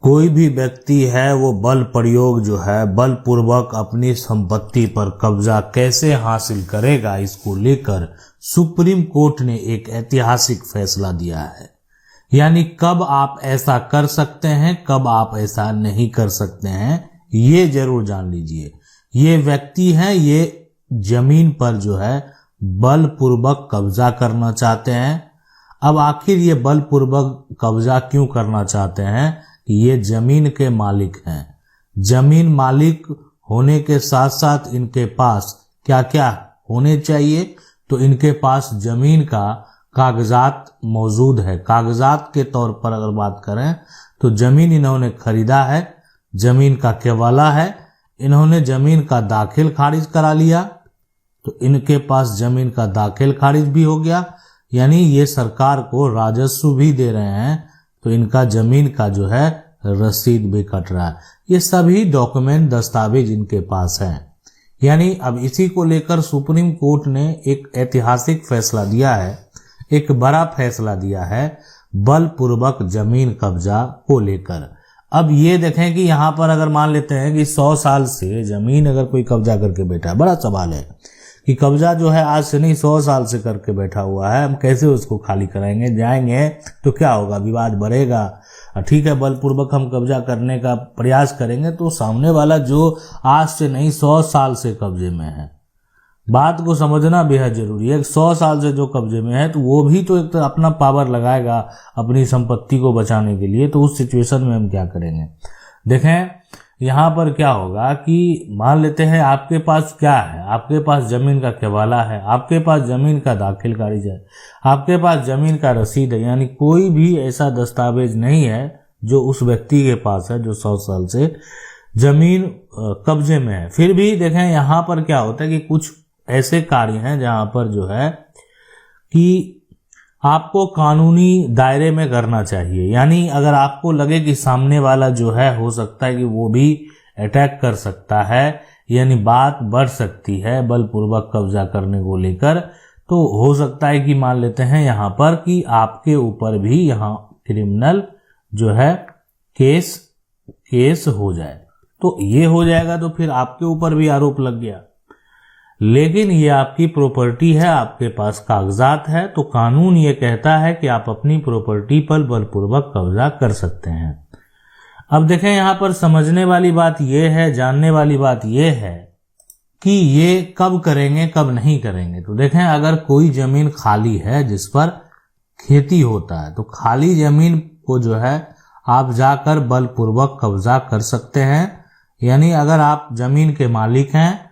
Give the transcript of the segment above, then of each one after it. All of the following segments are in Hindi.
कोई भी व्यक्ति है वो बल प्रयोग जो है बलपूर्वक अपनी संपत्ति पर कब्जा कैसे हासिल करेगा, इसको लेकर सुप्रीम कोर्ट ने एक ऐतिहासिक फैसला दिया है। यानी कब आप ऐसा कर सकते हैं, कब आप ऐसा नहीं कर सकते हैं, ये जरूर जान लीजिए। ये व्यक्ति है, ये जमीन पर जो है बलपूर्वक कब्जा करना चाहते हैं। अब आखिर ये बलपूर्वक कब्जा क्यों करना चाहते हैं कि ये जमीन के मालिक हैं। जमीन मालिक होने के साथ साथ इनके पास क्या क्या होने चाहिए, तो इनके पास जमीन का कागजात मौजूद है। कागजात के तौर पर अगर बात करें तो जमीन इन्होंने खरीदा है, जमीन का केवाला है, इन्होंने जमीन का दाखिल खारिज करा लिया, तो इनके पास जमीन का दाखिल खारिज भी हो गया, यानी ये सरकार को राजस्व भी दे रहे हैं, तो इनका जमीन का जो है रसीद भी कट रहा है। ये सभी डॉक्यूमेंट दस्तावेज इनके पास हैं। यानी अब इसी को लेकर सुप्रीम कोर्ट ने एक ऐतिहासिक फैसला दिया है, एक बड़ा फैसला दिया है बलपूर्वक जमीन कब्जा को लेकर। अब ये देखें कि यहाँ पर अगर मान लेते हैं कि 100 साल से जमीन अगर कोई कब्जा करके बैठा है, बड़ा सवाल है कि कब्जा जो है आज से नहीं 100 साल से करके बैठा हुआ है, हम कैसे उसको खाली कराएंगे, जाएंगे तो क्या होगा, विवाद बढ़ेगा। ठीक है, बलपूर्वक हम कब्जा करने का प्रयास करेंगे तो सामने वाला जो आज से नहीं 100 साल से कब्जे में है, बात को समझना बेहद जरूरी है। 100 साल से जो कब्जे में है तो वो भी तो एक अपना पावर लगाएगा अपनी संपत्ति को बचाने के लिए, तो उस सिचुएशन में हम क्या करेंगे। देखें यहाँ पर क्या होगा कि मान लेते हैं आपके पास क्या है, आपके पास जमीन का केवाला है, आपके पास जमीन का दाखिल खारिज है, आपके पास जमीन का रसीद है, यानी कोई भी ऐसा दस्तावेज नहीं है जो उस व्यक्ति के पास है जो 100 साल से जमीन कब्जे में है। फिर भी देखें यहाँ पर क्या होता है कि कुछ ऐसे कार्य हैं जहां पर जो है कि आपको कानूनी दायरे में करना चाहिए। यानी अगर आपको लगे कि सामने वाला जो है हो सकता है कि वो भी अटैक कर सकता है, यानी बात बढ़ सकती है बलपूर्वक कब्जा करने को लेकर, तो हो सकता है कि मान लेते हैं यहाँ पर कि आपके ऊपर भी यहाँ क्रिमिनल जो है केस हो जाए। तो ये हो जाएगा तो फिर आपके ऊपर भी आरोप लग गया, लेकिन ये आपकी प्रॉपर्टी है, आपके पास कागजात है, तो कानून ये कहता है कि आप अपनी प्रॉपर्टी पर बलपूर्वक कब्जा कर सकते हैं। अब देखें यहाँ पर समझने वाली बात ये है, जानने वाली बात ये है कि ये कब करेंगे कब नहीं करेंगे। तो देखें अगर कोई जमीन खाली है जिस पर खेती होता है, तो खाली जमीन को जो है आप जाकर बलपूर्वक कब्जा कर सकते हैं। यानी अगर आप जमीन के मालिक हैं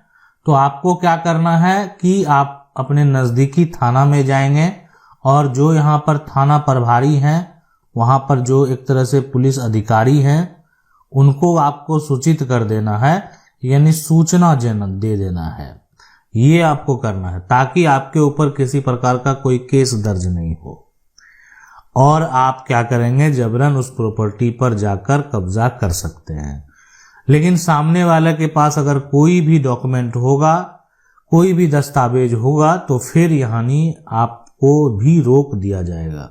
तो आपको क्या करना है कि आप अपने नजदीकी थाना में जाएंगे और जो यहाँ पर थाना प्रभारी हैं, वहां पर जो एक तरह से पुलिस अधिकारी हैं, उनको आपको सूचित कर देना है, यानी सूचना दे देना है। ये आपको करना है ताकि आपके ऊपर किसी प्रकार का कोई केस दर्ज नहीं हो, और आप क्या करेंगे, जबरन उस प्रॉपर्टी पर जाकर कब्जा कर सकते हैं। लेकिन सामने वाले के पास अगर कोई भी डॉक्यूमेंट होगा, कोई भी दस्तावेज होगा, तो फिर यानी आपको भी रोक दिया जाएगा।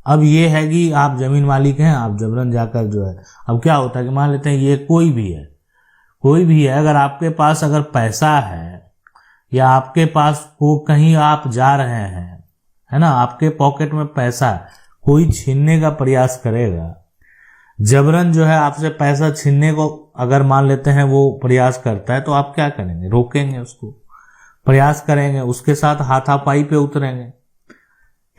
अब ये है कि आप जमीन मालिक हैं, आप जबरन जाकर जो है, अब क्या होता है कि मान लेते हैं ये कोई भी है, अगर आपके पास अगर पैसा है या आपके पास को कहीं आप जा रहे हैं, है ना, आपके पॉकेट में पैसा है, कोई छीनने का प्रयास करेगा, जबरन जो है आपसे पैसा छीनने को अगर मान लेते हैं वो प्रयास करता है, तो आप क्या करेंगे, रोकेंगे उसको, प्रयास करेंगे, उसके साथ हाथापाई पे उतरेंगे।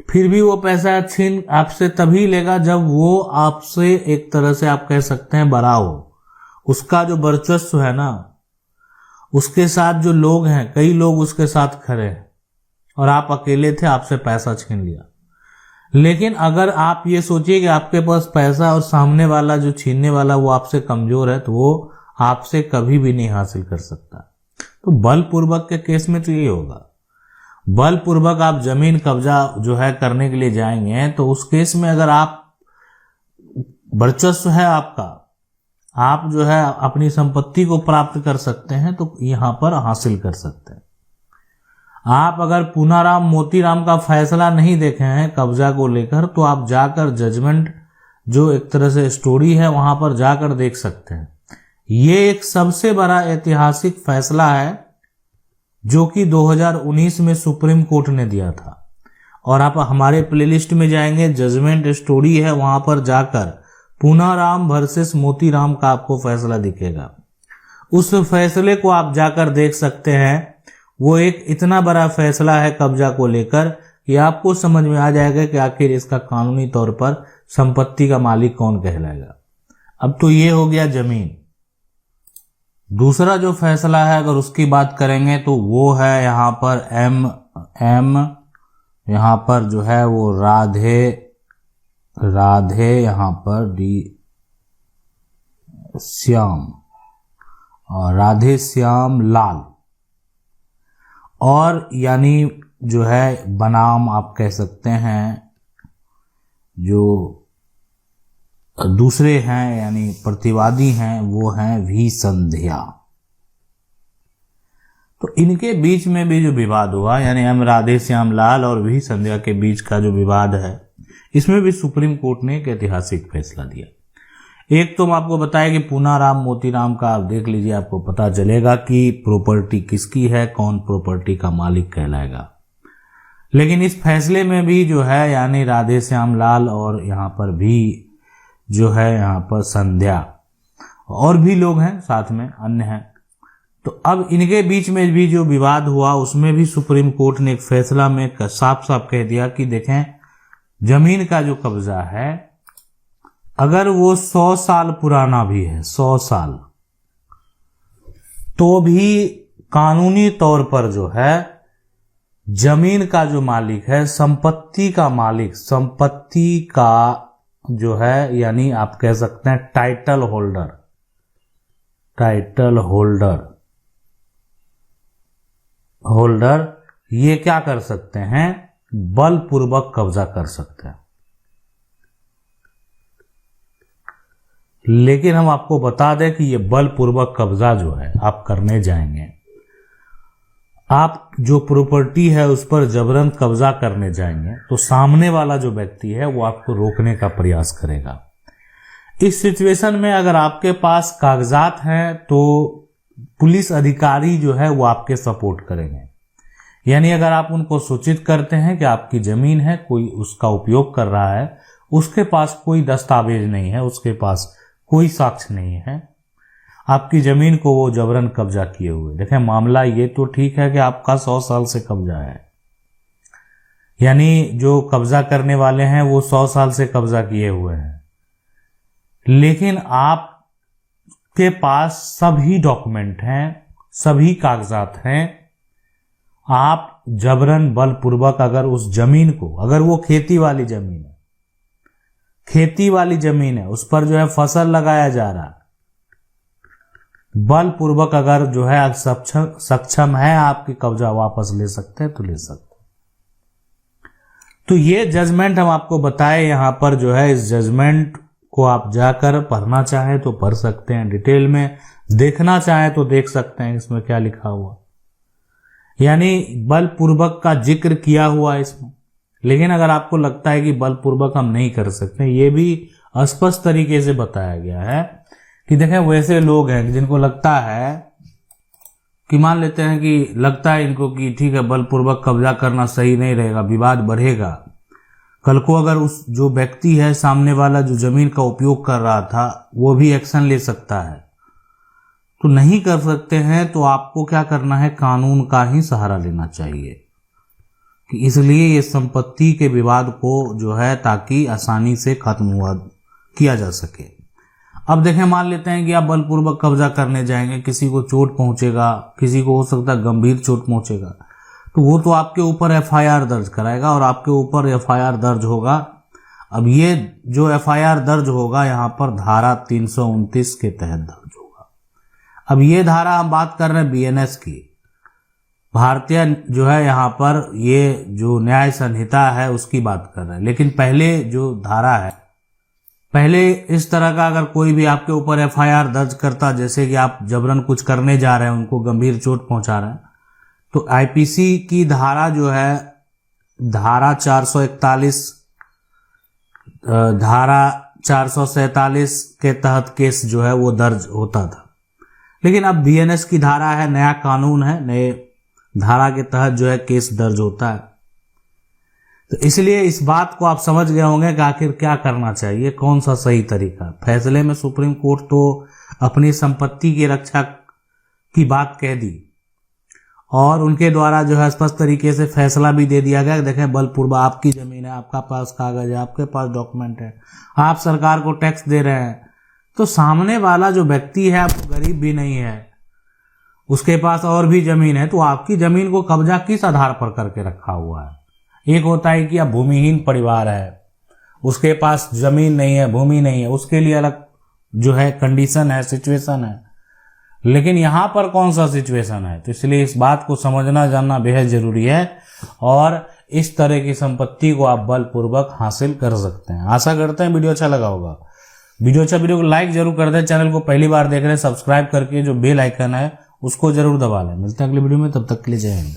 फिर भी वो पैसा छीन आपसे तभी लेगा जब वो आपसे एक तरह से आप कह सकते हैं बड़ा हो, उसका जो वर्चस्व है ना, उसके साथ जो लोग हैं, कई लोग उसके साथ खड़े हैं और आप अकेले थे, आपसे पैसा छीन लिया। लेकिन अगर आप ये सोचिए कि आपके पास पैसा और सामने वाला जो छीनने वाला वो आपसे कमजोर है, तो वो आपसे कभी भी नहीं हासिल कर सकता। तो बलपूर्वक के केस में तो ये होगा, बलपूर्वक आप जमीन कब्जा जो है करने के लिए जाएंगे, तो उस केस में अगर आप वर्चस्व है आपका, आप जो है अपनी संपत्ति को प्राप्त कर सकते हैं, तो यहां पर हासिल कर सकते हैं। आप अगर पूनाराम मोतीराम का फैसला नहीं देखे हैं कब्जा को लेकर, तो आप जाकर जजमेंट जो एक तरह से स्टोरी है वहां पर जाकर देख सकते हैं। ये एक सबसे बड़ा ऐतिहासिक फैसला है जो कि 2019 में सुप्रीम कोर्ट ने दिया था। और आप हमारे प्लेलिस्ट में जाएंगे, जजमेंट स्टोरी है, वहां पर जाकर पूनाराम वर्सेस मोतीराम का आपको फैसला दिखेगा। उस फैसले को आप जाकर देख सकते हैं। वो एक इतना बड़ा फैसला है कब्जा को लेकर कि आपको समझ में आ जाएगा कि आखिर इसका कानूनी तौर पर संपत्ति का मालिक कौन कहलाएगा। अब तो ये हो गया जमीन। दूसरा जो फैसला है अगर उसकी बात करेंगे तो वो है यहाँ पर एम यहाँ पर जो है वो राधे यहाँ पर डी श्याम और राधे श्याम लाल, और यानी जो है बनाम आप कह सकते हैं जो दूसरे हैं यानी प्रतिवादी हैं वो हैं वी संध्या। तो इनके बीच में भी जो विवाद हुआ यानी एम राधे श्याम लाल और वी संध्या के बीच का जो विवाद है, इसमें भी सुप्रीम कोर्ट ने एक ऐतिहासिक फैसला दिया। एक तो हम आपको बताया कि पूनाराम मोतीराम का आप देख लीजिए, आपको पता चलेगा कि प्रॉपर्टी किसकी है, कौन प्रॉपर्टी का मालिक कहलाएगा। लेकिन इस फैसले में भी जो है यानी राधे श्याम लाल और यहाँ पर भी जो है यहाँ पर संध्या और भी लोग हैं साथ में अन्य हैं। तो अब इनके बीच में भी जो विवाद हुआ उसमें भी सुप्रीम कोर्ट ने एक फैसला में साफ साफ कह दिया कि देखें, जमीन का जो कब्जा है अगर वो 100 साल पुराना भी है, 100 साल, तो भी कानूनी तौर पर जो है जमीन का जो मालिक है, संपत्ति का मालिक, संपत्ति का जो है यानी आप कह सकते हैं टाइटल होल्डर ये क्या कर सकते हैं, बलपूर्वक कब्जा कर सकते हैं। लेकिन हम आपको बता दें कि ये बलपूर्वक कब्जा जो है आप करने जाएंगे, आप जो प्रॉपर्टी है उस पर जबरन कब्जा करने जाएंगे तो सामने वाला जो व्यक्ति है वो आपको रोकने का प्रयास करेगा। इस सिचुएशन में अगर आपके पास कागजात हैं तो पुलिस अधिकारी जो है वो आपके सपोर्ट करेंगे। यानी अगर आप उनको सूचित करते हैं कि आपकी जमीन है, कोई उसका उपयोग कर रहा है, उसके पास कोई दस्तावेज नहीं है, उसके पास कोई साक्ष्य नहीं है, आपकी जमीन को वो जबरन कब्जा किए हुए। देखें, मामला ये तो ठीक है कि आपका 100 साल से कब्जा है, यानी जो कब्जा करने वाले हैं वो 100 साल से कब्जा किए हुए हैं, लेकिन आपके पास सभी डॉक्यूमेंट हैं, सभी कागजात हैं। आप जबरन बलपूर्वक अगर उस जमीन को, अगर वो खेती वाली जमीन है, उस पर जो है फसल लगाया जा रहा है, बलपूर्वक अगर जो है सक्षम है आपकी कब्जा वापस ले सकते हैं तो ले सकते हैं। तो ये जजमेंट हम आपको बताए यहां पर जो है, इस जजमेंट को आप जाकर पढ़ना चाहें तो पढ़ सकते हैं, डिटेल में देखना चाहें तो देख सकते हैं इसमें क्या लिखा हुआ, यानी बलपूर्वक का जिक्र किया हुआ इसमें। लेकिन अगर आपको लगता है कि बलपूर्वक हम नहीं कर सकते, ये भी स्पष्ट तरीके से बताया गया है कि देखें, वैसे लोग हैं जिनको लगता है कि मान लेते हैं कि लगता है इनको कि ठीक है बलपूर्वक कब्जा करना सही नहीं रहेगा, विवाद बढ़ेगा, कल को अगर उस जो व्यक्ति है सामने वाला जो जमीन का उपयोग कर रहा था वो भी एक्शन ले सकता है, तो नहीं कर सकते हैं। तो आपको क्या करना है, कानून का ही सहारा लेना चाहिए कि इसलिए ये संपत्ति के विवाद को जो है ताकि आसानी से खत्म किया जा सके। अब देखें, मान लेते हैं कि आप बलपूर्वक कब्जा करने जाएंगे, किसी को चोट पहुंचेगा, किसी को हो सकता है गंभीर चोट पहुंचेगा, तो वो तो आपके ऊपर एफआईआर दर्ज कराएगा और आपके ऊपर एफआईआर दर्ज होगा। अब ये जो एफआईआर दर्ज होगा यहाँ पर धारा 329 के तहत दर्ज होगा। अब ये धारा हम बात कर रहे हैं बीएनएस की, भारतीय जो है यहाँ पर ये जो न्याय संहिता है उसकी बात कर रहे हैं। लेकिन पहले जो धारा है, पहले इस तरह का अगर कोई भी आपके ऊपर एफआईआर दर्ज करता, जैसे कि आप जबरन कुछ करने जा रहे हैं, उनको गंभीर चोट पहुंचा रहे हैं, तो आईपीसी की धारा जो है धारा 441, धारा 447 के तहत केस जो है वो दर्ज होता था। लेकिन अब बीएनएस की धारा है, नया कानून है, नए धारा के तहत जो है केस दर्ज होता है। तो इसलिए इस बात को आप समझ गए होंगे कि आखिर क्या करना चाहिए, कौन सा सही तरीका। फैसले में सुप्रीम कोर्ट तो अपनी संपत्ति की रक्षा की बात कह दी और उनके द्वारा जो है स्पष्ट तरीके से फैसला भी दे दिया गया कि देखें बलपूर्वक आपकी जमीन है, आपका पास कागज है, आपके पास डॉक्यूमेंट है, आप सरकार को टैक्स दे रहे हैं, तो सामने वाला जो व्यक्ति है वो गरीब भी नहीं है, उसके पास और भी जमीन है, तो आपकी जमीन को कब्जा किस आधार पर करके रखा हुआ है। एक होता है कि अब भूमिहीन परिवार है, उसके पास जमीन नहीं है, भूमि नहीं है, उसके लिए अलग जो है कंडीशन है, सिचुएशन है। लेकिन यहां पर कौन सा सिचुएशन है, तो इसलिए इस बात को समझना जानना बेहद जरूरी है और इस तरह की संपत्ति को आप बलपूर्वक हासिल कर सकते हैं। आशा करते हैं वीडियो अच्छा लगा होगा। वीडियो को लाइक जरूर कर दें। चैनल को पहली बार देख रहे हैं सब्सक्राइब करके जो बेल आइकन है उसको जरूर दबा लें। मिलते हैं अगली वीडियो में, तब तक के लिए जय हिंद।